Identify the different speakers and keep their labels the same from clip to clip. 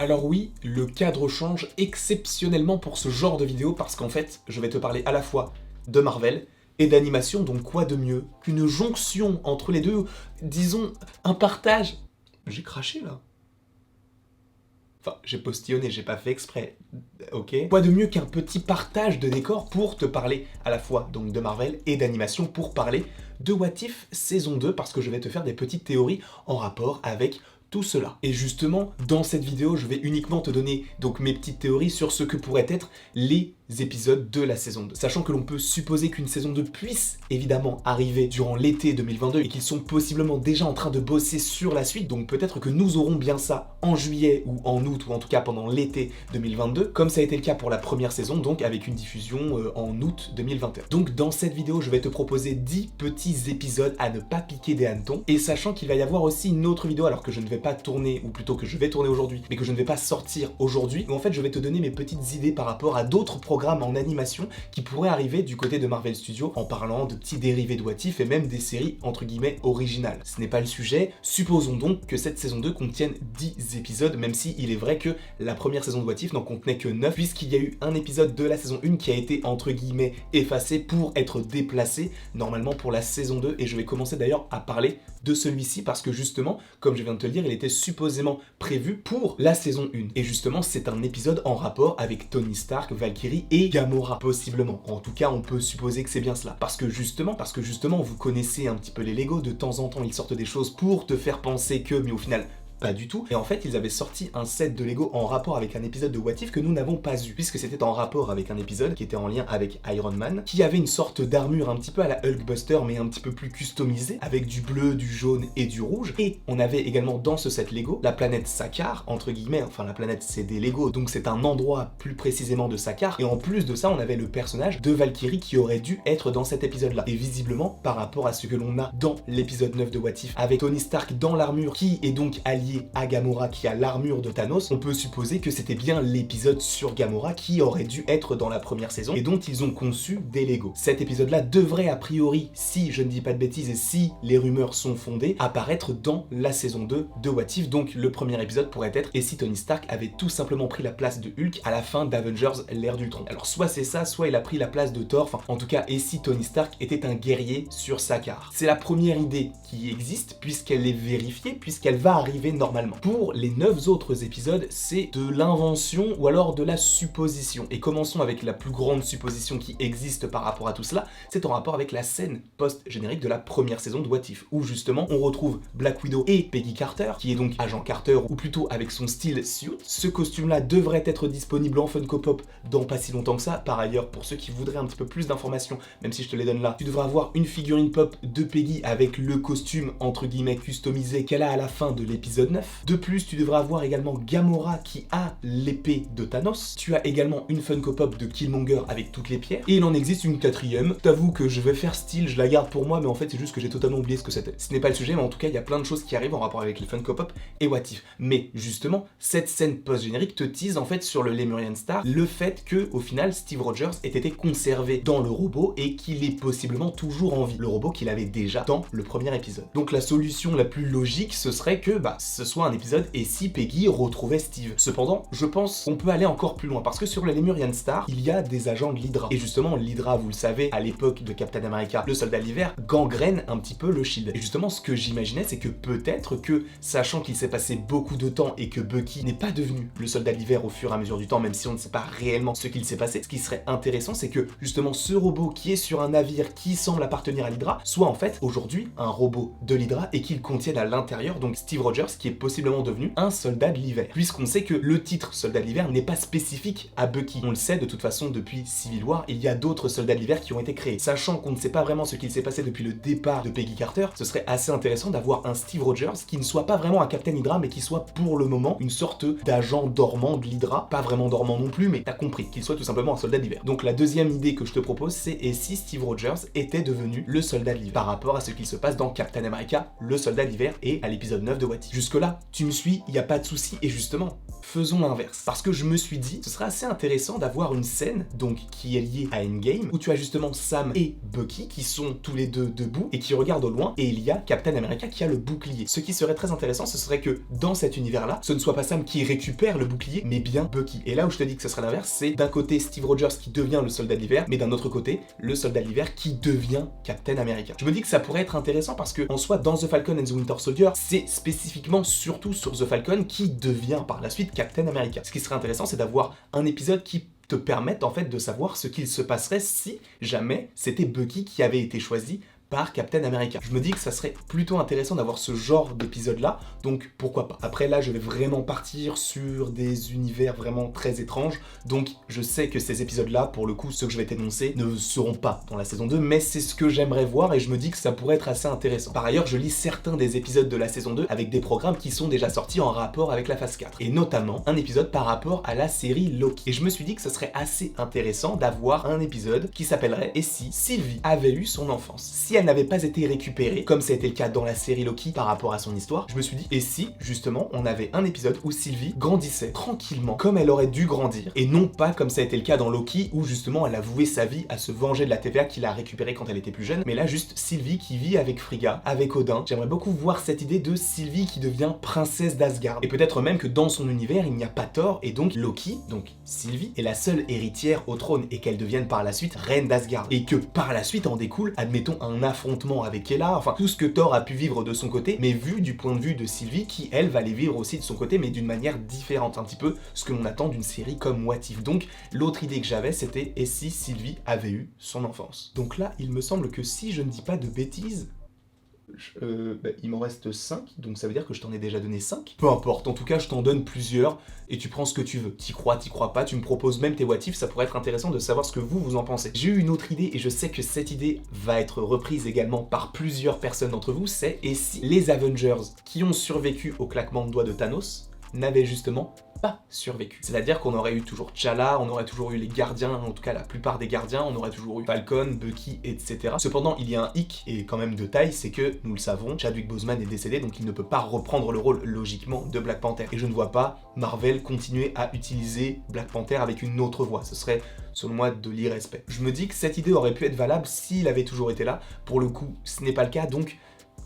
Speaker 1: Alors oui, le cadre change exceptionnellement pour ce genre de vidéo parce qu'en fait, je vais te parler à la fois de Marvel et d'animation, donc quoi de mieux qu'une jonction entre les deux, disons un partage. J'ai craché là. Enfin, j'ai postillonné, j'ai pas fait exprès, ok. Quoi de mieux qu'un petit partage de décor pour te parler à la fois donc de Marvel et d'animation, pour parler de What If saison 2, parce que je vais te faire des petites théories en rapport avec tout cela. Et justement, dans cette vidéo, je vais uniquement te donner donc mes petites théories sur ce que pourraient être les épisodes de la saison 2. Sachant que l'on peut supposer qu'une saison 2 puisse évidemment arriver durant l'été 2022 et qu'ils sont possiblement déjà en train de bosser sur la suite, donc peut-être que nous aurons bien ça en juillet ou en août, ou en tout cas pendant l'été 2022, comme ça a été le cas pour la première saison, donc avec une diffusion en août 2021. Donc dans cette vidéo, je vais te proposer 10 petits épisodes à ne pas piquer des hannetons, et sachant qu'il va y avoir aussi une autre vidéo, alors que je ne vais pas tourner, ou plutôt que je vais tourner aujourd'hui, mais que je ne vais pas sortir aujourd'hui, où en fait je vais te donner mes petites idées par rapport à d'autres programmes en animation qui pourraient arriver du côté de Marvel Studios, en parlant de petits dérivés de What If et même des séries entre guillemets originales. Ce n'est pas le sujet, supposons donc que cette saison 2 contienne 10 épisodes, même si il est vrai que la première saison de What If n'en contenait que 9, puisqu'il y a eu un épisode de la saison 1 qui a été entre guillemets effacé pour être déplacé normalement pour la saison 2, et je vais commencer d'ailleurs à parler de celui-ci parce que justement, comme je viens de te le dire, il était supposément prévu pour la saison 1. Et justement, c'est un épisode en rapport avec Tony Stark, Valkyrie et Gamora, possiblement. En tout cas, on peut supposer que c'est bien cela. Parce que justement, vous connaissez un petit peu les Lego, de temps en temps, ils sortent des choses pour te faire penser que, mais au final, pas du tout. Et en fait, ils avaient sorti un set de Lego en rapport avec un épisode de What If que nous n'avons pas eu, puisque c'était en rapport avec un épisode qui était en lien avec Iron Man, qui avait une sorte d'armure un petit peu à la Hulkbuster, mais un petit peu plus customisée, avec du bleu, du jaune et du rouge. Et on avait également dans ce set Lego la planète Sakaar, entre guillemets, enfin la planète c'est des Lego, donc c'est un endroit plus précisément de Sakaar. Et en plus de ça, on avait le personnage de Valkyrie qui aurait dû être dans cet épisode-là. Et visiblement, par rapport à ce que l'on a dans l'épisode 9 de What If, avec Tony Stark dans l'armure, qui est donc allié à Gamora, qui a l'armure de Thanos, on peut supposer que c'était bien l'épisode sur Gamora qui aurait dû être dans la première saison et dont ils ont conçu des Lego. Cet épisode-là devrait a priori, si je ne dis pas de bêtises et si les rumeurs sont fondées, apparaître dans la saison 2 de What If. Donc le premier épisode pourrait être et si Tony Stark avait tout simplement pris la place de Hulk à la fin d'Avengers l'ère d'Ultron. Alors soit c'est ça, soit il a pris la place de Thor, enfin en tout cas et si Tony Stark était un guerrier sur Sakaar. C'est la première idée qui existe puisqu'elle est vérifiée, puisqu'elle va arriver normalement. Pour les 9 autres épisodes, c'est de l'invention ou alors de la supposition. Et commençons avec la plus grande supposition qui existe par rapport à tout cela, c'est en rapport avec la scène post-générique de la première saison de What If, où justement on retrouve Black Widow et Peggy Carter, qui est donc agent Carter, ou plutôt avec son style suit. Ce costume-là devrait être disponible en Funko Pop dans pas si longtemps que ça. Par ailleurs, pour ceux qui voudraient un petit peu plus d'informations, même si je te les donne là, tu devras avoir une figurine pop de Peggy avec le costume entre guillemets customisé qu'elle a à la fin de l'épisode 9. De plus, tu devras avoir également Gamora qui a l'épée de Thanos. Tu as également une Funko Pop de Killmonger avec toutes les pierres. Et il en existe une quatrième. T'avoue que je vais faire style, je la garde pour moi, mais en fait c'est juste que j'ai totalement oublié ce que c'était. Ce n'est pas le sujet, mais en tout cas il y a plein de choses qui arrivent en rapport avec les Funko Pop et What If. Mais justement, cette scène post-générique te tease en fait sur le Lemurian Star le fait que au final Steve Rogers ait été conservé dans le robot et qu'il est possiblement toujours en vie. Le robot qu'il avait déjà dans le premier épisode. Donc la solution la plus logique, ce serait que ce soit un épisode et si Peggy retrouvait Steve. Cependant, je pense qu'on peut aller encore plus loin parce que sur le Lemurian Star, il y a des agents de l'Hydra. Et justement, l'Hydra, vous le savez, à l'époque de Captain America, le soldat de l'hiver, gangrène un petit peu le Shield. Et justement, ce que j'imaginais, c'est que peut-être que, sachant qu'il s'est passé beaucoup de temps et que Bucky n'est pas devenu le soldat de l'hiver au fur et à mesure du temps, même si on ne sait pas réellement ce qu'il s'est passé, ce qui serait intéressant, c'est que justement ce robot qui est sur un navire qui semble appartenir à l'Hydra, soit en fait aujourd'hui un robot de l'Hydra et qu'il contienne à l'intérieur donc Steve Rogers qui est possiblement devenu un soldat de l'hiver. Puisqu'on sait que le titre soldat de l'hiver n'est pas spécifique à Bucky. On le sait de toute façon depuis Civil War, il y a d'autres soldats de l'hiver qui ont été créés. Sachant qu'on ne sait pas vraiment ce qu'il s'est passé depuis le départ de Peggy Carter, ce serait assez intéressant d'avoir un Steve Rogers qui ne soit pas vraiment un Captain Hydra mais qui soit pour le moment une sorte d'agent dormant de l'Hydra. Pas vraiment dormant non plus, mais t'as compris, qu'il soit tout simplement un soldat d'hiver. Donc la deuxième idée que je te propose, c'est et si Steve Rogers était devenu le soldat de l'hiver par rapport à ce qu'il se passe dans Captain America, le soldat d'hiver et à l'épisode 9 de What If. Jusque-là, tu me suis, il n'y a pas de souci, et justement, faisons l'inverse. Parce que je me suis dit, ce serait assez intéressant d'avoir une scène, donc qui est liée à Endgame, où tu as justement Sam et Bucky qui sont tous les deux debout et qui regardent au loin, et il y a Captain America qui a le bouclier. Ce qui serait très intéressant, ce serait que dans cet univers-là, ce ne soit pas Sam qui récupère le bouclier, mais bien Bucky. Et là où je te dis que ce serait l'inverse, c'est d'un côté Steve Rogers qui devient le soldat de l'hiver, mais d'un autre côté, le soldat de l'hiver qui devient Captain America. Je me dis que ça pourrait être intéressant parce que, en soi, dans The Falcon and the Winter Soldier, c'est spécifiquement surtout sur The Falcon qui devient par la suite Captain America. Ce qui serait intéressant, c'est d'avoir un épisode qui te permette en fait de savoir ce qu'il se passerait si jamais c'était Bucky qui avait été choisi par Captain America. Je me dis que ça serait plutôt intéressant d'avoir ce genre d'épisode-là, donc pourquoi pas. Après là, je vais vraiment partir sur des univers vraiment très étranges, donc je sais que ces épisodes-là, pour le coup, ceux que je vais t'énoncer, ne seront pas dans la saison 2, mais c'est ce que j'aimerais voir et je me dis que ça pourrait être assez intéressant. Par ailleurs, je lis certains des épisodes de la saison 2 avec des programmes qui sont déjà sortis en rapport avec la phase 4, et notamment un épisode par rapport à la série Loki. Et je me suis dit que ce serait assez intéressant d'avoir un épisode qui s'appellerait « Et si Sylvie avait eu son enfance ?» Si elle n'avait pas été récupérée, comme ça a été le cas dans la série Loki par rapport à son histoire, je me suis dit, et si, justement, on avait un épisode où Sylvie grandissait tranquillement, comme elle aurait dû grandir, et non pas comme ça a été le cas dans Loki, où justement elle a voué sa vie à se venger de la TVA qu'il a récupérée quand elle était plus jeune, mais là juste Sylvie qui vit avec Frigga, avec Odin. J'aimerais beaucoup voir cette idée de Sylvie qui devient princesse d'Asgard, et peut-être même que dans son univers il n'y a pas Thor, et donc Loki, donc Sylvie, est la seule héritière au trône, et qu'elle devienne par la suite reine d'Asgard, et que par la suite en découle, admettons, un affrontement avec Hela, enfin tout ce que Thor a pu vivre de son côté, mais vu du point de vue de Sylvie qui elle va les vivre aussi de son côté, mais d'une manière différente, un petit peu ce que l'on attend d'une série comme What If. Donc l'autre idée que j'avais c'était et si Sylvie avait eu son enfance. Donc là il me semble que si je ne dis pas de bêtises, il m'en reste 5, donc ça veut dire que je t'en ai déjà donné 5. Peu importe, en tout cas je t'en donne plusieurs et tu prends ce que tu veux. T'y crois pas, tu me proposes même tes what if, ça pourrait être intéressant de savoir ce que vous en pensez. J'ai eu une autre idée et je sais que cette idée va être reprise également par plusieurs personnes d'entre vous, c'est et si les Avengers qui ont survécu au claquement de doigts de Thanos n'avaient justement pas survécu. C'est-à-dire qu'on aurait eu toujours T'Challa, on aurait toujours eu les gardiens, en tout cas la plupart des gardiens, on aurait toujours eu Falcon, Bucky, etc. Cependant, il y a un hic, et quand même de taille, c'est que, nous le savons, Chadwick Boseman est décédé, donc il ne peut pas reprendre le rôle, logiquement, de Black Panther. Et je ne vois pas Marvel continuer à utiliser Black Panther avec une autre voix. Ce serait, selon moi, de l'irrespect. Je me dis que cette idée aurait pu être valable s'il avait toujours été là. Pour le coup, ce n'est pas le cas, donc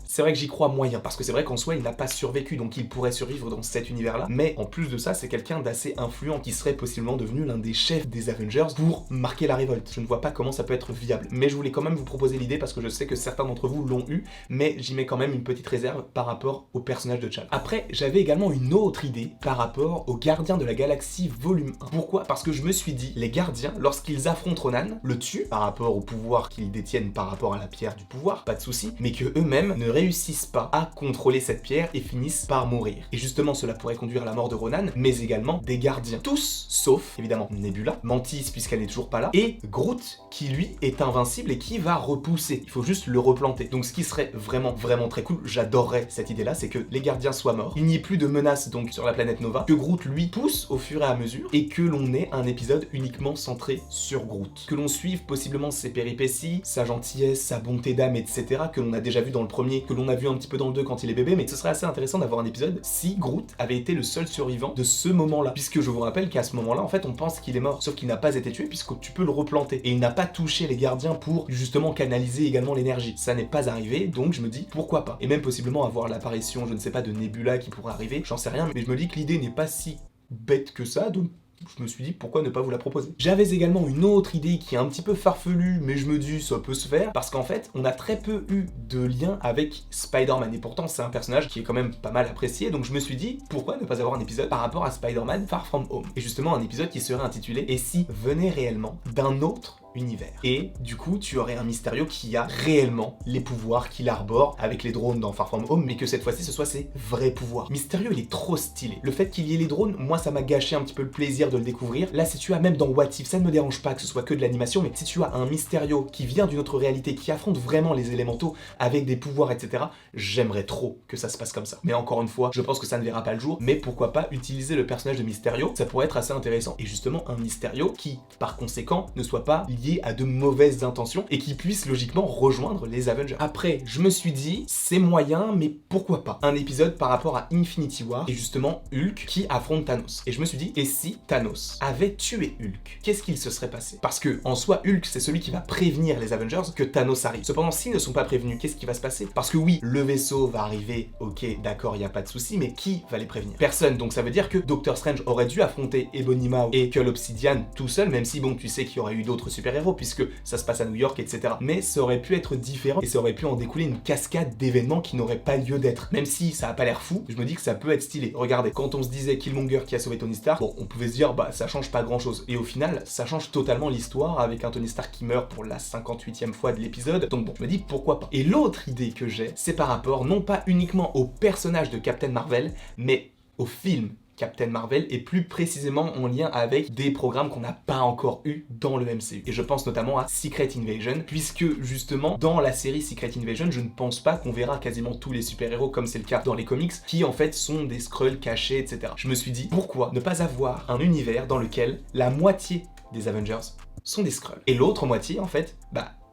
Speaker 1: c'est vrai que j'y crois moyen, parce que c'est vrai qu'en soi, il n'a pas survécu, donc il pourrait survivre dans cet univers-là, mais en plus de ça, c'est quelqu'un d'assez influent, qui serait possiblement devenu l'un des chefs des Avengers pour marquer la révolte. Je ne vois pas comment ça peut être viable, mais je voulais quand même vous proposer l'idée, parce que je sais que certains d'entre vous l'ont eu, mais j'y mets quand même une petite réserve par rapport au personnage de T'Challa. Après, j'avais également une autre idée par rapport aux Gardiens de la Galaxie volume 1. Pourquoi ? Parce que je me suis dit, les Gardiens, lorsqu'ils affrontent Ronan, le tuent par rapport au pouvoir qu'ils détiennent par rapport à la pierre du pouvoir, pas de souci, mais que eux-mêmes ne réussissent pas à contrôler cette pierre et finissent par mourir. Et justement, cela pourrait conduire à la mort de Ronan, mais également des gardiens. Tous, sauf, évidemment, Nebula, Mantis puisqu'elle n'est toujours pas là, et Groot, qui lui est invincible et qui va repousser. Il faut juste le replanter. Donc ce qui serait vraiment très cool, j'adorerais cette idée-là, c'est que les gardiens soient morts, il n'y ait plus de menaces donc sur la planète Nova, que Groot lui pousse au fur et à mesure, et que l'on ait un épisode uniquement centré sur Groot. Que l'on suive possiblement ses péripéties, sa gentillesse, sa bonté d'âme, etc., que l'on a déjà vu dans le premier, que l'on a vu un petit peu dans le 2 quand il est bébé, mais ce serait assez intéressant d'avoir un épisode si Groot avait été le seul survivant de ce moment-là. Puisque je vous rappelle qu'à ce moment-là, en fait, on pense qu'il est mort, sauf qu'il n'a pas été tué puisque tu peux le replanter. Et il n'a pas touché les gardiens pour justement canaliser également l'énergie. Ça n'est pas arrivé, donc je me dis pourquoi pas. Et même possiblement avoir l'apparition, je ne sais pas, de Nebula qui pourrait arriver, j'en sais rien, mais je me dis que l'idée n'est pas si bête que ça, donc je me suis dit pourquoi ne pas vous la proposer. J'avais également une autre idée qui est un petit peu farfelue, mais je me dis ça peut se faire, parce qu'en fait, on a très peu eu de lien avec Spider-Man, et pourtant c'est un personnage qui est quand même pas mal apprécié, donc je me suis dit pourquoi ne pas avoir un épisode par rapport à Spider-Man Far From Home, et justement un épisode qui serait intitulé « Et si venait réellement d'un autre univers ?» Et du coup, tu aurais un Mysterio qui a réellement les pouvoirs qu'il arbore avec les drones dans Far From Home, mais que cette fois-ci, ce soit ses vrais pouvoirs. Mysterio, il est trop stylé. Le fait qu'il y ait les drones, moi, ça m'a gâché un petit peu le plaisir de le découvrir. Là, si tu as même dans What If, ça ne me dérange pas que ce soit que de l'animation, mais si tu as un Mysterio qui vient d'une autre réalité, qui affronte vraiment les élémentaux avec des pouvoirs, etc., j'aimerais trop que ça se passe comme ça. Mais encore une fois, je pense que ça ne verra pas le jour, mais pourquoi pas utiliser le personnage de Mysterio, ça pourrait être assez intéressant. Et justement, un Mysterio qui, par conséquent, ne soit pas lié lié à de mauvaises intentions et qui puisse logiquement rejoindre les Avengers. Après, je me suis dit, c'est moyen, mais pourquoi pas un épisode par rapport à Infinity War et justement Hulk qui affronte Thanos. Et je me suis dit, et si Thanos avait tué Hulk, qu'est-ce qu'il se serait passé? Parce que en soi, Hulk, c'est celui qui va prévenir les Avengers que Thanos arrive. Cependant, s'ils ne sont pas prévenus, qu'est-ce qui va se passer? Parce que oui, le vaisseau va arriver, ok, d'accord, il n'y a pas de souci, mais qui va les prévenir? Personne. Donc ça veut dire que Doctor Strange aurait dû affronter Ebony Maw et Cull Obsidian tout seul, même si bon, tu sais qu'il y aurait eu d'autres super-héros puisque ça se passe à New York, etc. Mais ça aurait pu être différent et ça aurait pu en découler une cascade d'événements qui n'auraient pas lieu d'être. Même si ça a pas l'air fou, je me dis que ça peut être stylé. Regardez, quand on se disait Killmonger qui a sauvé Tony Stark, bon, on pouvait se dire, bah ça change pas grand-chose. Et au final, ça change totalement l'histoire avec un Tony Stark qui meurt pour la 58e fois de l'épisode. Donc bon, je me dis pourquoi pas. Et l'autre idée que j'ai, c'est par rapport non pas uniquement au personnage de Captain Marvel, mais au film Captain Marvel et plus précisément en lien avec des programmes qu'on n'a pas encore eu dans le MCU. Et je pense notamment à Secret Invasion, puisque justement dans la série Secret Invasion, je ne pense pas qu'on verra quasiment tous les super-héros comme c'est le cas dans les comics, qui en fait sont des Skrulls cachés, etc. Je me suis dit, pourquoi ne pas avoir un univers dans lequel la moitié des Avengers sont des Skrulls et l'autre moitié en fait,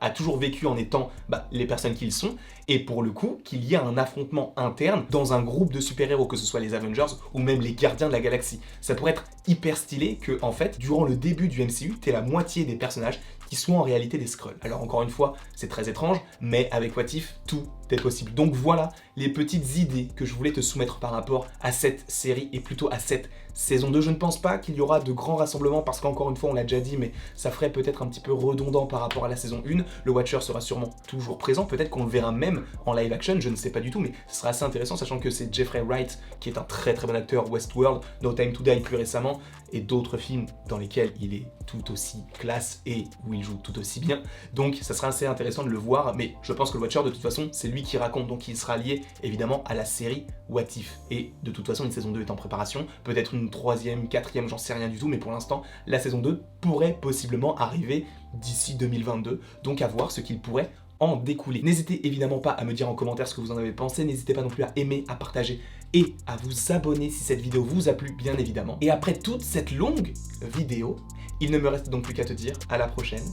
Speaker 1: a toujours vécu en étant les personnes qu'ils sont, et pour le coup, qu'il y a un affrontement interne dans un groupe de super-héros, que ce soit les Avengers ou même les Gardiens de la Galaxie. Ça pourrait être hyper stylé que, en fait, durant le début du MCU, t'aies la moitié des personnages qui soient en réalité des Skrulls. Alors encore une fois, c'est très étrange, mais avec What If, tout est possible. Donc voilà les petites idées que je voulais te soumettre par rapport à cette série et plutôt à cette saison 2. Je ne pense pas qu'il y aura de grands rassemblements parce qu'encore une fois, on l'a déjà dit, mais ça ferait peut-être un petit peu redondant par rapport à la saison 1. Le Watcher sera sûrement toujours présent, peut-être qu'on le verra même en live action, je ne sais pas du tout, mais ce sera assez intéressant sachant que c'est Jeffrey Wright qui est un très très bon acteur, Westworld, No Time to Die plus récemment, et d'autres films dans lesquels il est tout aussi classe et où il joue tout aussi bien. Donc ça sera assez intéressant de le voir, mais je pense que le Watcher de toute façon c'est lui qui raconte, donc il sera lié évidemment à la série What If. Et de toute façon une saison 2 est en préparation, peut-être une 3e, 4e, j'en sais rien du tout, mais pour l'instant la saison 2 pourrait possiblement arriver d'ici 2022, donc à voir ce qu'il pourrait en découler. N'hésitez évidemment pas à me dire en commentaire ce que vous en avez pensé, n'hésitez pas non plus à aimer, à partager et à vous abonner si cette vidéo vous a plu, bien évidemment. Et après toute cette longue vidéo, il ne me reste donc plus qu'à te dire à la prochaine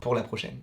Speaker 1: pour la prochaine.